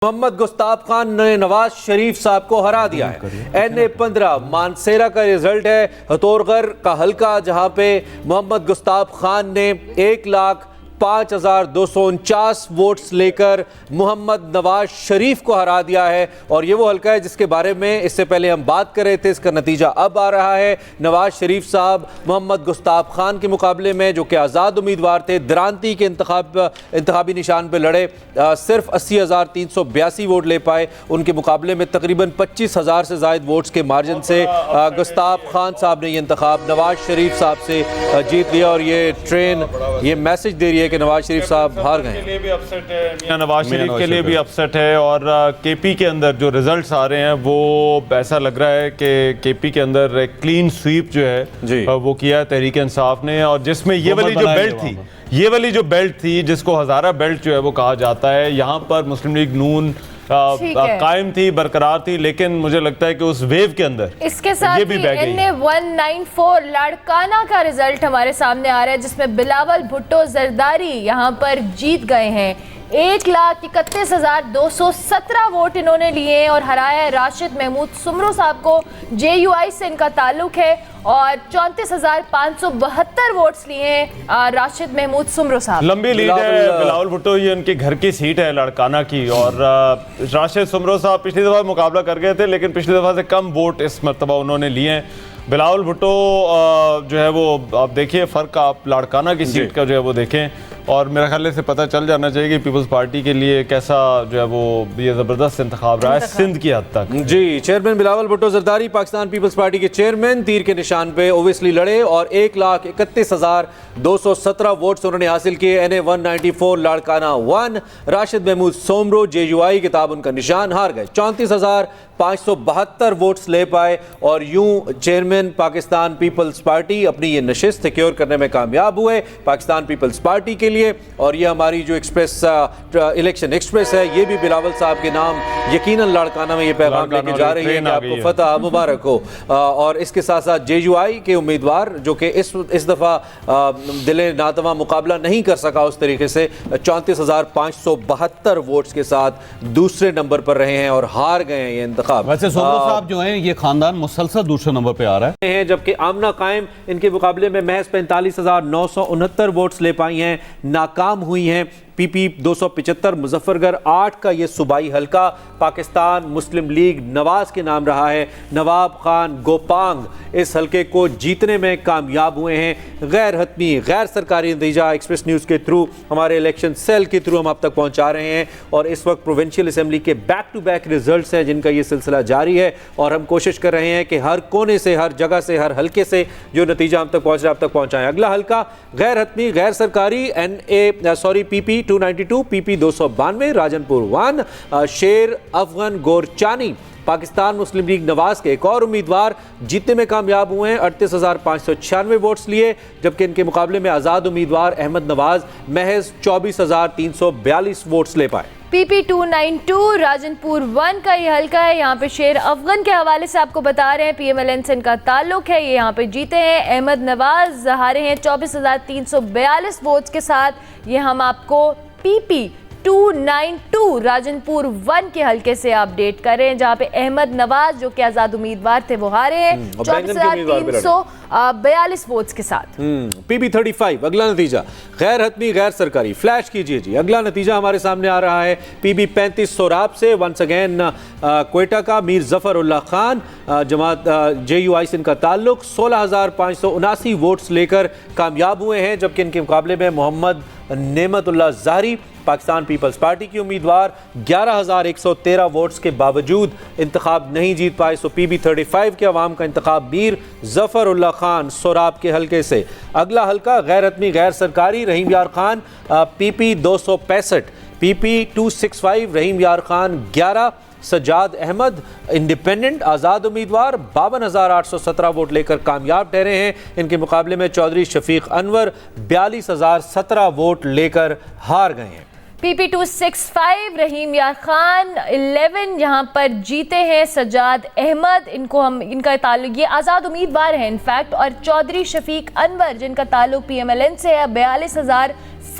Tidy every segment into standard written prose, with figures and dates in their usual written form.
محمد Gustav Khan نے نواز شریف صاحب کو ہرا دیا ہے۔ NA-15 مانسیرا کا رزلٹ ہے، ہتھورغر کا حلقہ، جہاں پہ محمد گستاف خان نے 1,05,249 ووٹس لے کر محمد نواز شریف کو ہرا دیا ہے، اور یہ وہ حلقہ ہے جس کے بارے میں اس سے پہلے ہم بات کر رہے تھے۔ اس کا نتیجہ اب آ رہا ہے۔ نواز شریف صاحب محمد گستاف خان کے مقابلے میں، جو کہ آزاد امیدوار تھے، درانتی کے انتخابی نشان پہ لڑے، صرف 80,382 ووٹ لے پائے۔ ان کے مقابلے میں تقریباً 25,000 سے زائد ووٹس کے مارجن سے گستاف خان صاحب نے یہ انتخاب نواز شریف صاحب سے جیت لیا، اور یہ ٹرین یہ میسج دے رہی ہے کہ نواز شریف صاحب ہار گئے ہیں۔ نواز شریف کے لیے بھی اپسٹ ہے، اور کے پی کے اندر جو ریزلٹس آ رہے ہیں وہ ایسا لگ رہا ہے کہ کے پی کے اندر ایک کلین سویپ جو ہے وہ کیا ہے تحریک انصاف نے، اور جس میں یہ والی جو بیلٹ تھی جس کو ہزارہ بیلٹ جو ہے وہ کہا جاتا ہے، یہاں پر مسلم لیگ نون قائم تھی، برقرار تھی، لیکن مجھے لگتا ہے کہ اس ویو کے اندر اس کے ساتھ ہی NA-194 لاڑکانہ کا رزلٹ ہمارے سامنے آ رہا ہے، جس میں بلاول بھٹو زرداری یہاں پر جیت گئے ہیں۔ 1,31,217 ووٹ انہوں نے لیے ہیں اور ہرایا ہے راشد محمود سمرو صاحب کو۔ JUI سے ان کا تعلق ہے، اور 34,572 ووٹس لیے ہیں راشد محمود سمرو صاحب۔ لمبی لیڈ ہے بلاول بھٹو، یہ ان کے گھر کی سیٹ ہے لاڑکانہ کی، اور راشد سمرو صاحب پچھلی دفعہ مقابلہ کر گئے تھے، لیکن پچھلی دفعہ سے کم ووٹ اس مرتبہ انہوں نے لیے ہیں۔ بلاول بھٹو جو ہے وہ آپ دیکھیے فرق، آپ لاڑکانہ کی سیٹ کا جو ہے وہ دیکھیں، اور میرا خیال سے پتہ چل جانا چاہیے کہ پیپلز پارٹی کے لیے کیسا جو ہے وہ یہ زبردست انتخاب رہا ہے سندھ کی حد تک۔ جی، chairman Bilawal Bhutto Zardari Pakistan Peoples Party کے چیئرمین تیر کے نشان پہ اوبیسلی لڑے، اور 1,31,217 ووٹس انہوں نے حاصل کیے۔ NA-194 لاڑکانہ 1 راشد محمود سومرو JUI کتاب ان کا نشان ہار گئے، 34,572 ووٹس لے پائے، اور یوں چیئرمین پاکستان پیپلز پارٹی اپنی یہ نشست سیکیور کرنے میں کامیاب ہوئے پاکستان پیپلز پارٹی کے لیے۔ اور یہ ہماری جو ایکسپریس الیکشن ایکسپریس ہے، یہ بھی بلاول صاحب کے نام یقیناً لاڑکانہ میں یہ پیغام لے کے جا رہی ہے کہ آپ کو فتح مبارک ہو، اور اس کے ساتھ ساتھ JUI کے امیدوار جو کہ اس دفعہ دل ناتواں مقابلہ نہیں کر سکا اس طریقے سے، 34,572 ووٹس کے ساتھ دوسرے نمبر پر رہے ہیں اور ہار گئے ہیں یہ انتخاب۔ ویسے سومرو صاحب جو ہیں یہ خاندان مسلسل دوسرے نمبر پہ آ رہا ہے، جبکہ آمنہ قائم ان کے مقابلے میں محض 45,969 ووٹس لے پائی ہیں، ناکام ہوئی ہیں۔ PP 275 مظفرگڑھ 8 کا یہ صوبائی حلقہ پاکستان مسلم لیگ نواز کے نام رہا ہے۔ نواب خان گوپانگ اس حلقے کو جیتنے میں کامیاب ہوئے ہیں۔ غیر حتمی غیر سرکاری نتیجہ ایکسپریس نیوز کے تھرو، ہمارے الیکشن سیل کے تھرو ہم آپ تک پہنچا رہے ہیں، اور اس وقت پروونشل اسمبلی کے بیک ٹو بیک ریزلٹس ہیں جن کا یہ سلسلہ جاری ہے، اور ہم کوشش کر رہے ہیں کہ ہر کونے سے، ہر جگہ سے، ہر حلقے سے جو نتیجہ ہم تک پہنچ رہا ہے آپ تک پہنچائیں۔ اگلا حلقہ غیر حتمی غیر سرکاری PP 292 PP 292 راجن پور 1 شیر افغان گورچانی پاکستان مسلم لیگ نواز کے ایک اور امیدوار جیتنے میں کامیاب ہوئے ہیں، 38,596 ووٹس لیے، جبکہ ان کے مقابلے میں آزاد امیدوار احمد نواز محض 24,342 ووٹس لے پائے۔ PP 292 راجن پور 1 کا یہ حلقہ ہے، یہاں پہ شیر افغان کے حوالے سے آپ کو بتا رہے ہیں PMLN سے ان کا تعلق ہے، یہ یہاں پہ جیتے ہیں۔ احمد نواز ہارے ہیں 24,342 ووٹس کے ساتھ۔ یہ ہم آپ کو PP 292 راجن پور 1 کے حلقے سے اپڈیٹ کر رہے ہیں، جہاں پہ احمد نواز جو کہ آزاد امیدوار تھے وہ ہارے ہیں 24,342 ووٹس کے ساتھ۔ PP 35 اگلا نتیجہ غیر حتمی غیر سرکاری، فلیش کیجئے جی، اگلا نتیجہ ہمارے سامنے آ رہا ہے PB 35 سوراب سے، ونس اگین کوئٹہ کا میر ظفر اللہ خان جماعت JUI سے ان کا تعلق، 16,579 ووٹس لے کر کامیاب ہوئے ہیں، جبکہ ان کے مقابلے میں محمد نعمت اللہ زہری پاکستان پیپلز پارٹی کی امیدوار 11,113 ووٹس کے باوجود انتخاب نہیں جیت پائے۔ سو PB 35 کے عوام کا انتخاب میر ظفر اللہ خان سوراب کے حلقے سے۔ اگلا حلقہ غیر حتمی غیر سرکاری رحیم یار خان PP 265 PP 265 رحیم یار خان 11 سجاد احمد انڈیپینڈنٹ آزاد امیدوار 52,817 ووٹ لے کر کامیاب ٹھہرے ہیں۔ ان کے مقابلے میں چودھری شفیق انور 42,017 ووٹ لے کر ہار گئے ہیں۔ PP 265 رحیم یار خان 11 یہاں پر جیتے ہیں۔ سجاد احمد ان کا تعلق یہ آزاد امیدوار ہیں انفیکٹ، اور چودھری شفیق انور جن کا تعلق PMLN سے ہے 42,000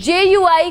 JUI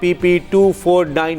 PP 249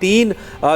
3